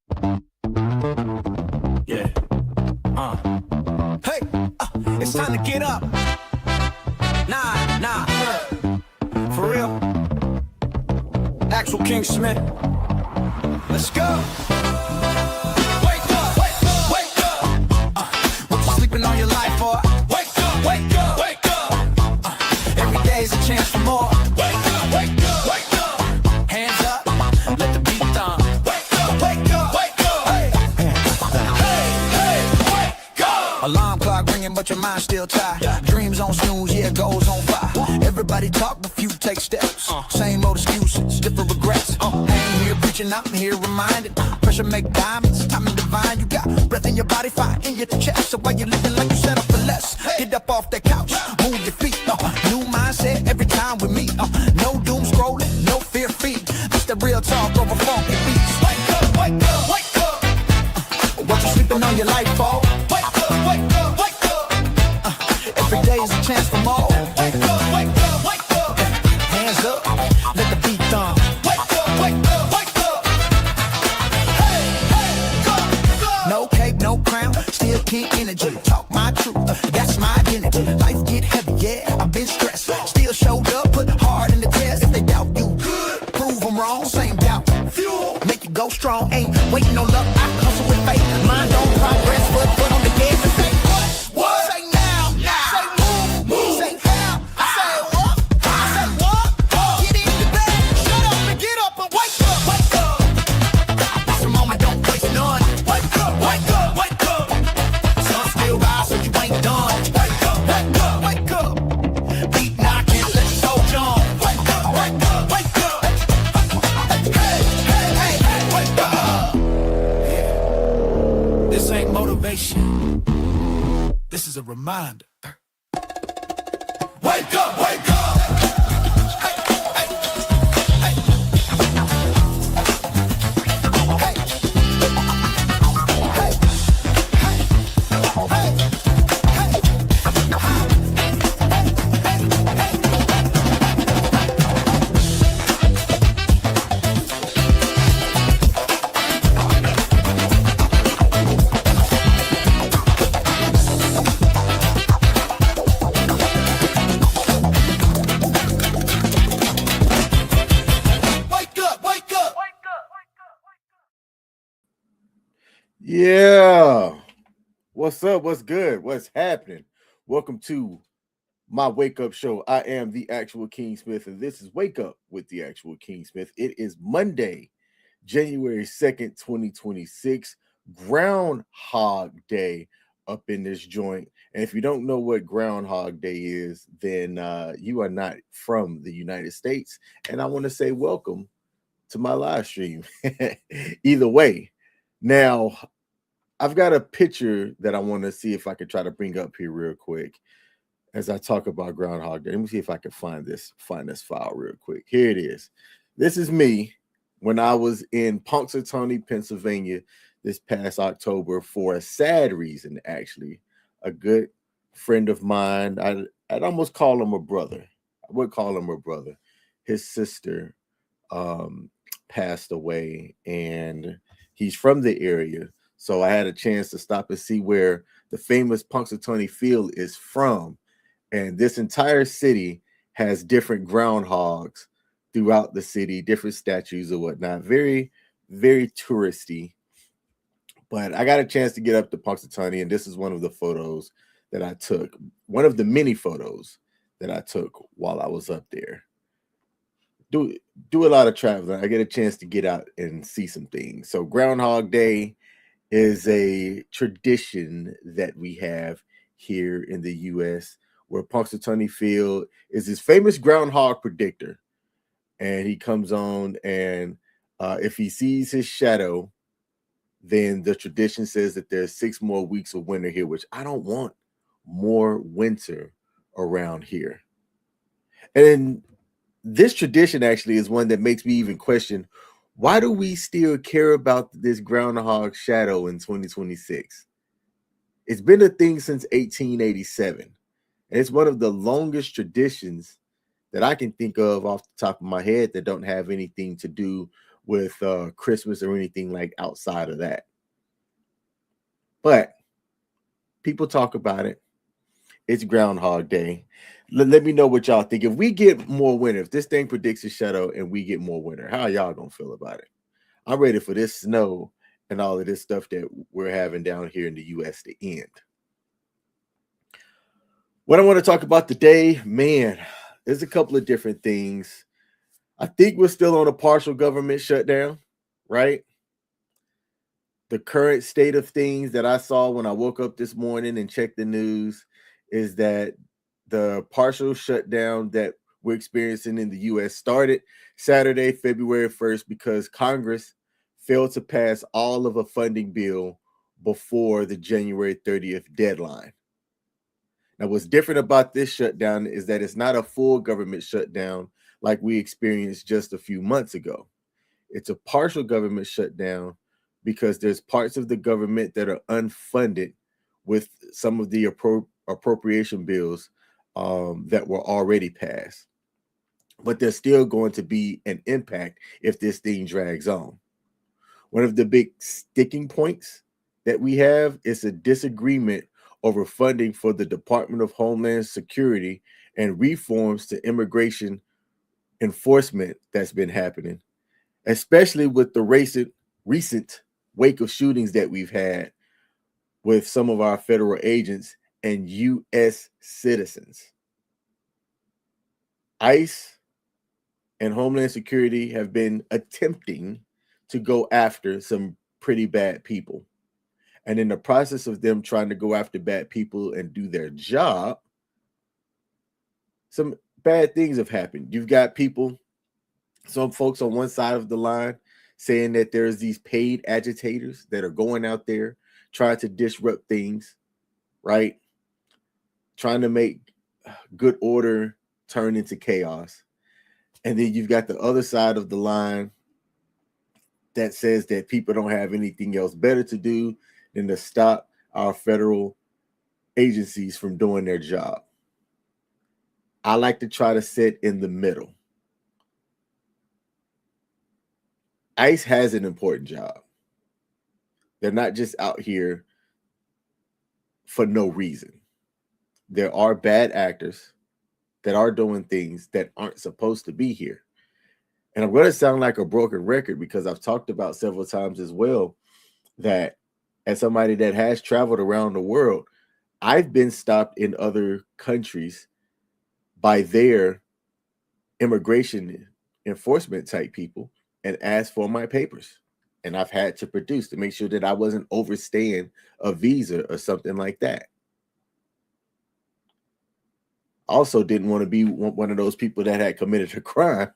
Yeah. Hey, it's time to get up. Nah. For real. Actual King Smith. Let's go. Wake up. What you sleeping on your life for? Wake up. Every day is a chance for more. Wake up. Hands up. Let the beat thump. Wake up. Hey, wake up. Alarm clock ringing, but your mind still tired. Dreams on snooze, yeah, goals on fire. Everybody talk, but few take steps. Same old excuses, different regrets. I ain't here preaching, I'm here reminded. Pressure make diamonds, timing divine. You got breath in your body, fire in your chest. So while you living like you set up for less, get up off that couch, move your feet. New mindset every time we meet. No doom scrolling, no fear feed. This the real talk over funky beats. Wake up. What you sleeping on your life for? Wake up. Every day is a chance for more. Wake up. Hands up, let the beat thump. Wake up. Hey, go. No cape, no crown, still king energy. Talk my truth, that's my identity. Life get heavy, yeah, I've been stressed. Still showed up, put hard in the test. If they doubt you, good, prove them wrong. Same doubt, fuel, make you go strong. Ain't waiting no luck, I hustle with faith. Mind on progress, foot on the gas and say what? Say now, say move, say how, say what? Get in the bed, shut up and get up and wake up. It's a moment, don't waste none. Wake up. Sun still rise, so you ain't done. Wake up. Beat knocking, let your soul jump. Wake up. Hey, wake up. Yeah. This ain't motivation. This is a reminder. Wake up. Yeah. What's up? What's good? What's happening? Welcome to my wake up show. I am the actual King Smith, and this is Wake Up with the Actual King Smith. It is Monday, January 2nd, 2026, Groundhog Day up in this joint. And if you don't know what Groundhog Day is, then you are not from the United States. And I want to say welcome to my live stream. Either way. Now, I've got a picture that I want to see if I could try to bring up here real quick as I talk about Groundhog Day. Let me see if I can find this file real quick. Here it is. This is me when I was in Punxsutawney, Pennsylvania this past October for a sad reason, actually. A good friend of mine, I'd almost call him a brother. I would call him a brother. His sister passed away, and he's from the area. So I had a chance to stop and see where the famous Punxsutawney Field is from. And this entire city has different groundhogs throughout the city, different statues or whatnot. Very, very touristy. But I got a chance to get up to Punxsutawney, and this is one of the photos that I took. One of the many photos that I took while I was up there. Do a lot of traveling. I get a chance to get out and see some things. So Groundhog Day is a tradition that we have here in the U.S., where Punxsutawney Field is this famous groundhog predictor. And he comes on, and if he sees his shadow, then the tradition says that there's 6 more weeks of winter here, which I don't want more winter around here. And this tradition actually is one that makes me even question, why do we still care about this groundhog shadow in 2026? It's been a thing since 1887. And it's one of the longest traditions that I can think of off the top of my head that don't have anything to do with Christmas or anything like outside of that. But people talk about it. It's Groundhog Day. Let me know what y'all think. If we get more winter, if this thing predicts a shutout and we get more winter, how y'all gonna feel about it? I'm ready for this snow and all of this stuff that we're having down here in the U.S. to end. What I want to talk about today, man, there's a couple of different things. I think we're still on a partial government shutdown, right? The current state of things that I saw when I woke up this morning and checked the news is that the partial shutdown that we're experiencing in the U.S. started Saturday, February 1st, because Congress failed to pass all of a funding bill before the January 30th deadline. Now, what's different about this shutdown is that it's not a full government shutdown like we experienced just a few months ago. It's a partial government shutdown because there's parts of the government that are unfunded with some of the appropriation bills that were already passed. But there's still going to be an impact if this thing drags on. One of the big sticking points that we have is a disagreement over funding for the Department of Homeland Security and reforms to immigration enforcement that's been happening, especially with the recent wake of shootings that we've had with some of our federal agents and U.S. citizens. ICE and Homeland Security have been attempting to go after some pretty bad people. And in the process of them trying to go after bad people and do their job, some bad things have happened. You've got people, some folks on one side of the line saying that there's these paid agitators that are going out there trying to disrupt things, right? Trying to make good order turn into chaos. And then you've got the other side of the line that says that people don't have anything else better to do than to stop our federal agencies from doing their job. I like to try to sit in the middle. ICE has an important job. They're not just out here for no reason. There are bad actors that are doing things that aren't supposed to be here. And I'm going to sound like a broken record because I've talked about several times as well that as somebody that has traveled around the world, I've been stopped in other countries by their immigration enforcement type people and asked for my papers. And I've had to produce to make sure that I wasn't overstaying a visa or something like that. Also didn't want to be one of those people that had committed a crime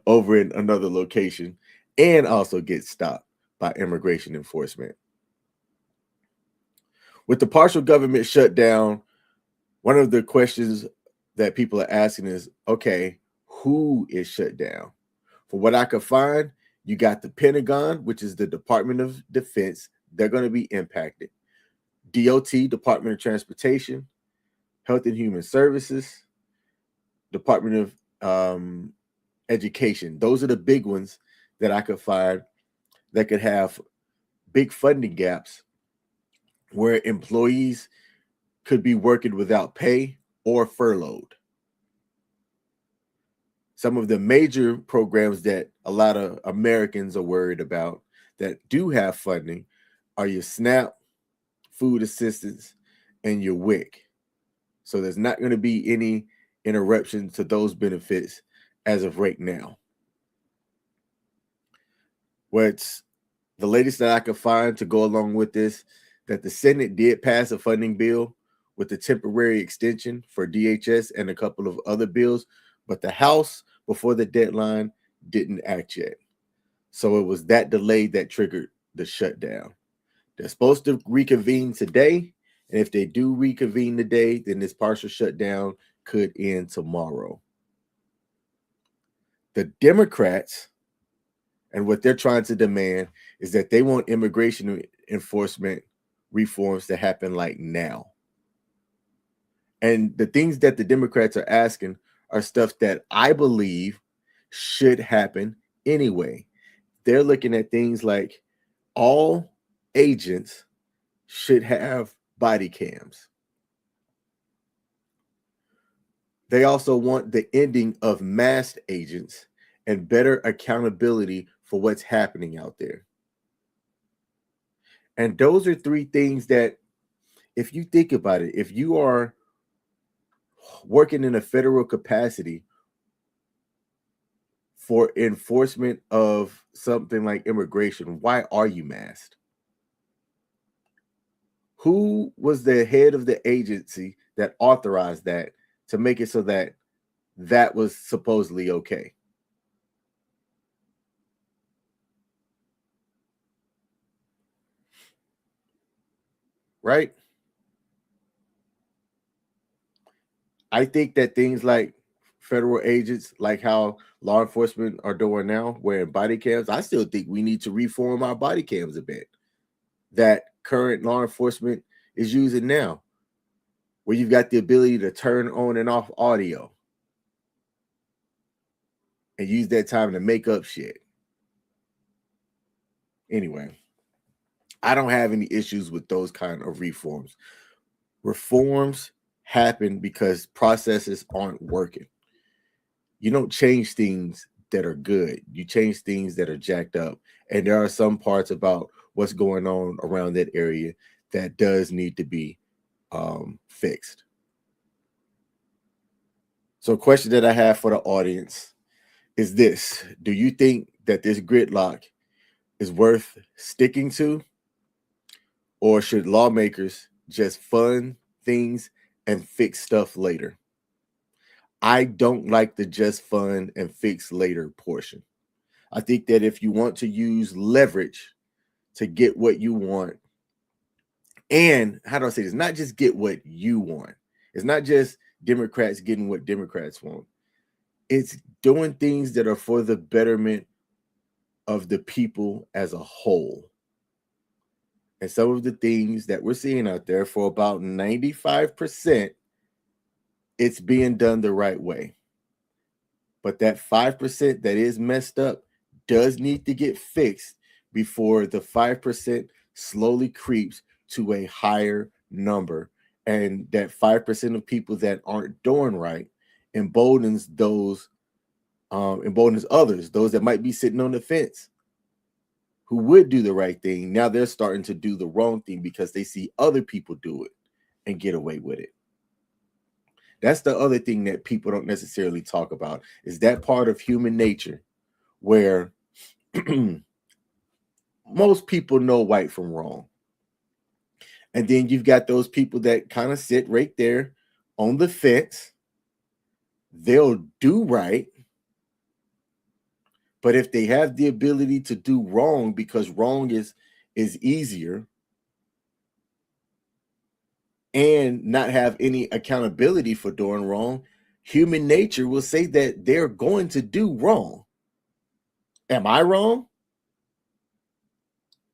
over in another location and also get stopped by immigration enforcement. With the partial government shutdown, one of the questions that people are asking is, okay, who is shut down? For what I could find, you got the Pentagon, which is the Department of Defense. They're going to be impacted. DOT, Department of Transportation, Health and Human Services, Department of Education. Those are the big ones that I could find that could have big funding gaps where employees could be working without pay or furloughed. Some of the major programs that a lot of Americans are worried about that do have funding are your SNAP, food assistance, and your WIC. So there's not going to be any interruption to those benefits as of right now. What's the latest that I could find to go along with this, that the Senate did pass a funding bill with the temporary extension for DHS and a couple of other bills, but the House, before the deadline, didn't act yet. So it was that delay that triggered the shutdown. They're supposed to reconvene today, and if they do reconvene today, then this partial shutdown could end tomorrow. The Democrats, and what they're trying to demand is that they want immigration enforcement reforms to happen like now. And the things that the Democrats are asking are stuff that I believe should happen anyway. they're looking at things like all agents should have body cams. They also want the ending of masked agents and better accountability for what's happening out there. And those are three things that, if you think about it, if you are working in a federal capacity for enforcement of something like immigration, why are you masked? Who was the head of the agency that authorized that to make it so that that was supposedly okay? Right? I think that things like federal agents, like how law enforcement are doing now, wearing body cams, I still think we need to reform our body cams a bit that current law enforcement is using now, where you've got the ability to turn on and off audio and use that time to make up shit. Anyway, I don't have any issues with those kind of reforms. Reforms happen because processes aren't working. You don't change things that are good. You change things that are jacked up. And there are some parts about what's going on around that area that does need to be fixed. So a question that I have for the audience is this: do you think that this gridlock is worth sticking to? Or should lawmakers just fund things and fix stuff later? I don't like the just fund and fix later portion. I think that if you want to use leverage to get what you want, and how do I say this? Not just get what you want. It's not just Democrats getting what Democrats want. It's doing things that are for the betterment of the people as a whole. And some of the things that we're seeing out there, for about 95%, it's being done the right way. But that 5% that is messed up does need to get fixed before the 5% slowly creeps to a higher number. And that 5% of people that aren't doing right emboldens others, those that might be sitting on the fence, who would do the right thing. Now they're starting to do the wrong thing because they see other people do it and get away with it. That's the other thing that people don't necessarily talk about, is that part of human nature where most people know right from wrong. And then you've got those people that kind of sit right there on the fence. They'll do right. But if they have the ability to do wrong because wrong is easier, and not have any accountability for doing wrong, human nature will say that they're going to do wrong. Am I wrong?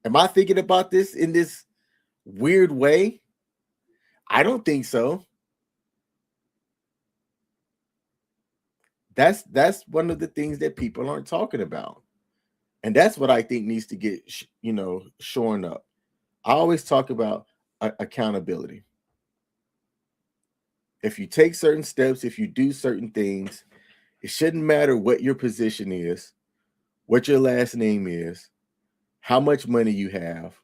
Am I thinking about this in this weird way? I don't think so. That's one of the things that people aren't talking about. And that's what I think needs to get shorn up. I always talk about accountability. If you take certain steps, if you do certain things, it shouldn't matter what your position is, what your last name is, how much money you have.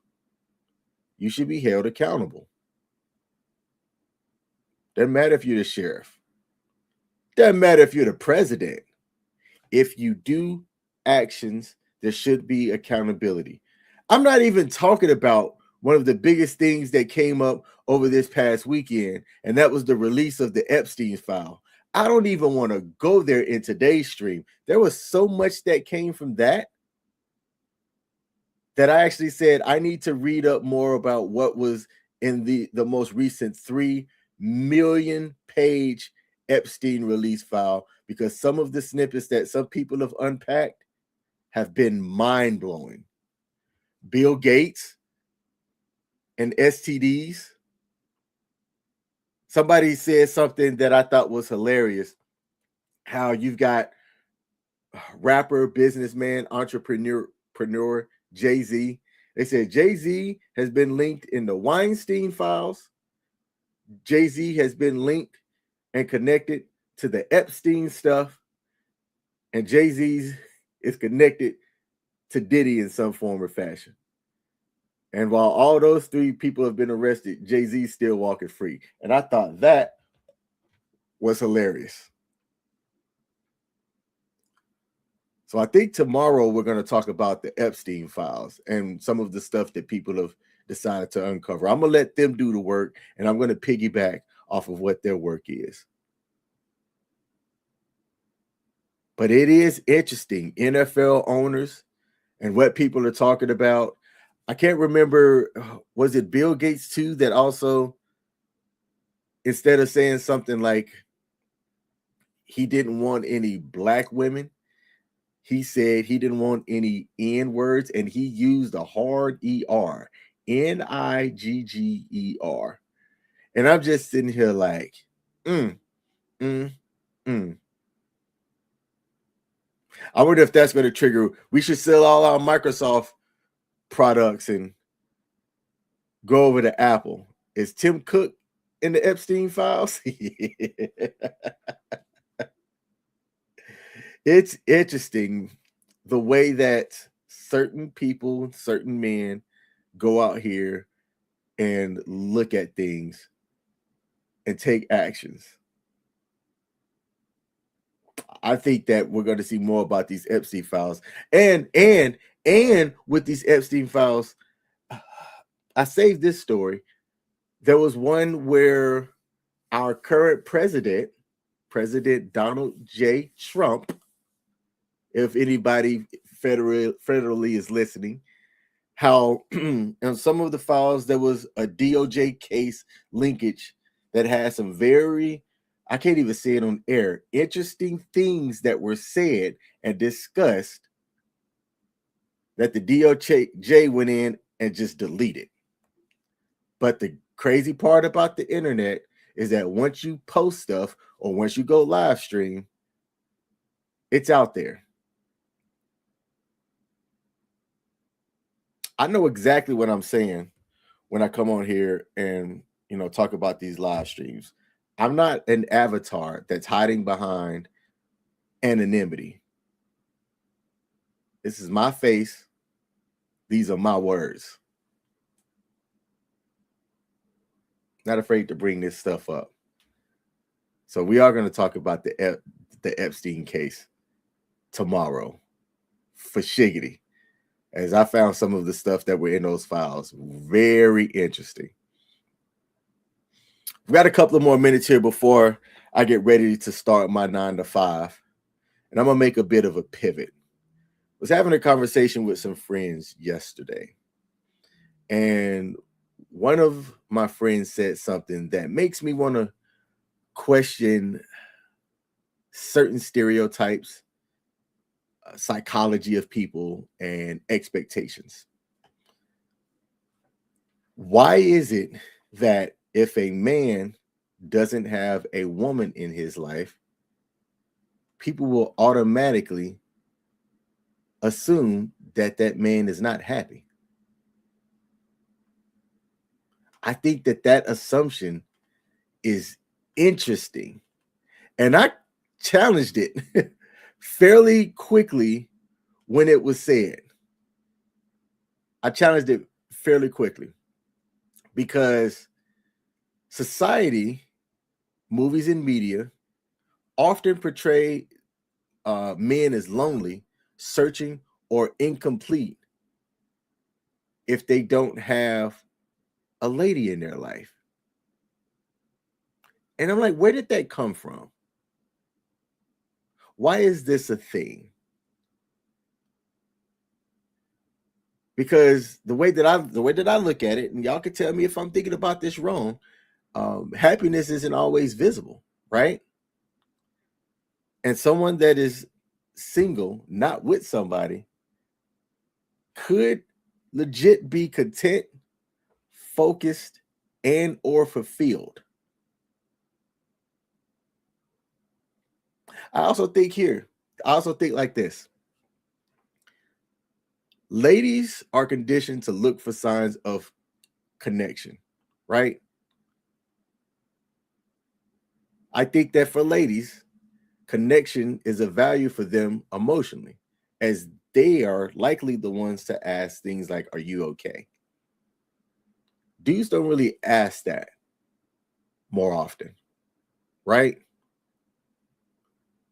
You should be held accountable. Doesn't matter if you're the sheriff. Doesn't matter if you're the president. If you do actions, there should be accountability. I'm not even talking about one of the biggest things that came up over this past weekend, and that was the release of the Epstein file. I don't even want to go there in today's stream. There was so much that came from that I actually said I need to read up more about what was in the most recent 3 million page Epstein release file, because some of the snippets that some people have unpacked have been mind-blowing. Bill Gates and STDs. Somebody said something that I thought was hilarious, how you've got rapper, businessman, entrepreneur entrepreneur Jay-Z. They said Jay-Z has been linked in the Weinstein files. Jay-Z has been linked and connected to the Epstein stuff. And Jay-Z is connected to Diddy in some form or fashion. And while all those three people have been arrested, Jay-Z's still walking free. And I thought that was hilarious. So I think tomorrow we're going to talk about the Epstein files and some of the stuff that people have decided to uncover. I'm going to let them do the work, and I'm going to piggyback off of what their work is. But it is interesting, NFL owners and what people are talking about. I can't remember, was it Bill Gates too that also, instead of saying something like he didn't want any black women, he said he didn't want any N words, and he used a hard ER, Nigger. And I'm just sitting here like, I wonder if that's going to trigger. We should sell all our Microsoft products and go over to Apple. Is Tim Cook in the Epstein files? It's interesting the way that certain people, certain men go out here and look at things and take actions. I think that we're going to see more about these Epstein files. And with these Epstein files, I saved this story. There was one where our current president, President Donald J. Trump, if anybody federally is listening, how in some of the files there was a DOJ case linkage that had some very, I can't even say it on air, interesting things that were said and discussed that the DOJ went in and just deleted. But the crazy part about the internet is that once you post stuff or once you go live stream, it's out there. I know exactly what I'm saying when I come on here and, talk about these live streams. I'm not an avatar that's hiding behind anonymity. This is my face. These are my words. Not afraid to bring this stuff up. So we are going to talk about the Epstein case tomorrow for shiggity, as I found some of the stuff that were in those files very interesting. We've got a couple of more minutes here before I get ready to start my 9 to 5, and I'm going to make a bit of a pivot. I was having a conversation with some friends yesterday, and one of my friends said something that makes me want to question certain stereotypes, psychology of people, and expectations. Why is it that if a man doesn't have a woman in his life, people will automatically assume that that man is not happy? I think that assumption is interesting. And I challenged it fairly quickly when it was said. I challenged it fairly quickly because society, movies and media often portray men as lonely, searching, or incomplete if they don't have a lady in their life. And I'm like, where did that come from? Why is this a thing? Because the way that I look at it, and y'all can tell me if I'm thinking about this wrong, happiness isn't always visible, right? And someone that is single, not with somebody, could legit be content, focused, and or fulfilled. I also think like this. ladies are conditioned to look for signs of connection, right? I think that for ladies, connection is a value for them emotionally, as they are likely the ones to ask things like, "Are you okay?" Dudes don't really ask that more often, right?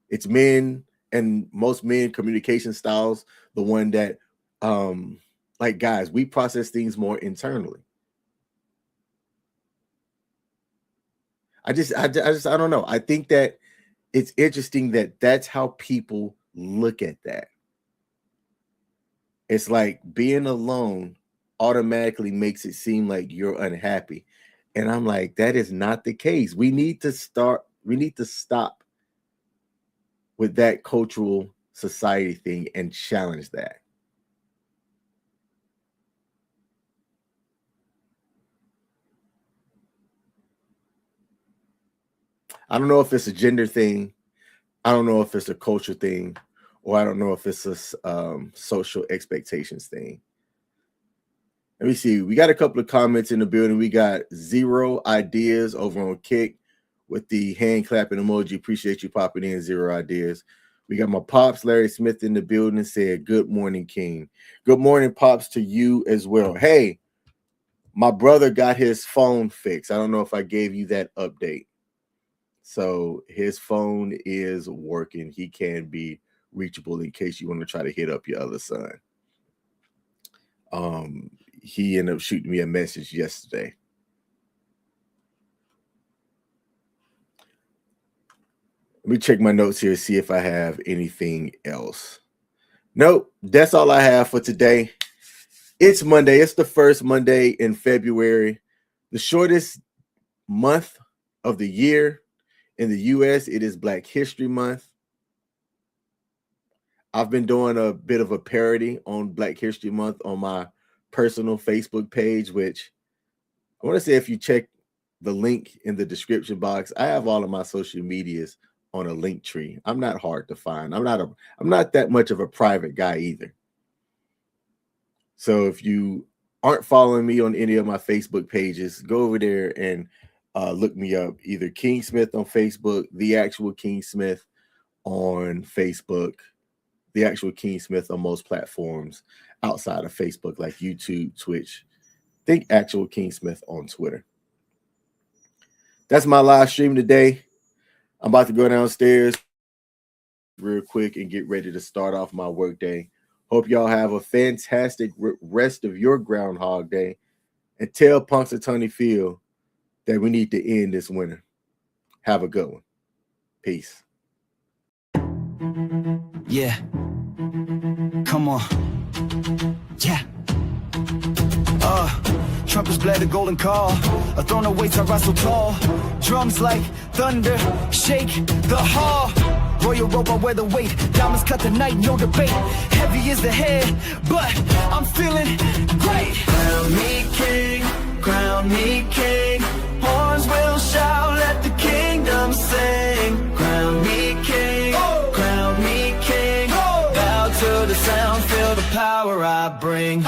It's men, and most men communication styles, the one that like guys, we process things more internally. I don't know. I think that it's interesting that that's how people look at that. It's like being alone automatically makes it seem like you're unhappy. And I'm like, that is not the case. We need to stop with that cultural society thing and challenge that. I don't know if it's a gender thing. I don't know if it's a culture thing, or I don't know if it's a social expectations thing. Let me see. We got a couple of comments in the building. We got Zero Ideas over on Kick with the hand clapping emoji. Appreciate you popping in, Zero Ideas. We got my pops, Larry Smith, in the building and said, "Good morning, King." Good morning, pops, to you as well. Hey, my brother got his phone fixed. I don't know if I gave you that update. So his phone is working. He can be reachable in case you want to try to hit up your other son. He ended up shooting me a message yesterday. Let me check my notes here, see if I have anything else. Nope, that's all I have for today. It's Monday. It's the first Monday in February, the shortest month of the year. In the US, it is Black History Month. I've been doing a bit of a parody on Black History Month on my personal Facebook page, which I want to say, if you check the link in the description box, I have all of my social medias on a link tree. I'm not hard to find. I'm not that much of a private guy either. So if you aren't following me on any of my Facebook pages, go over there and look me up. Either King Smith on Facebook, The Actual King Smith on Facebook, The Actual King Smith on most platforms outside of Facebook, like YouTube, Twitch. Think Actual King Smith on Twitter. That's my live stream today. I'm about to go downstairs real quick and get ready to start off my work day. Hope y'all have a fantastic rest of your Groundhog Day, and tell Punxsutawney Phil that we need to end this winter. Have a good one. Peace. Yeah. Come on. Yeah. Trumpets blare the golden call. A throne awaits, I rise so tall. Drums like thunder, shake the hall. Royal robe, I wear the weight. Diamonds cut the night, no debate. Heavy is the head, but I'm feeling great. Crown me king, crown me king. Horns will shout, let the kingdom sing. Crown me king, crown me king. Bow to the sound, feel the power I bring.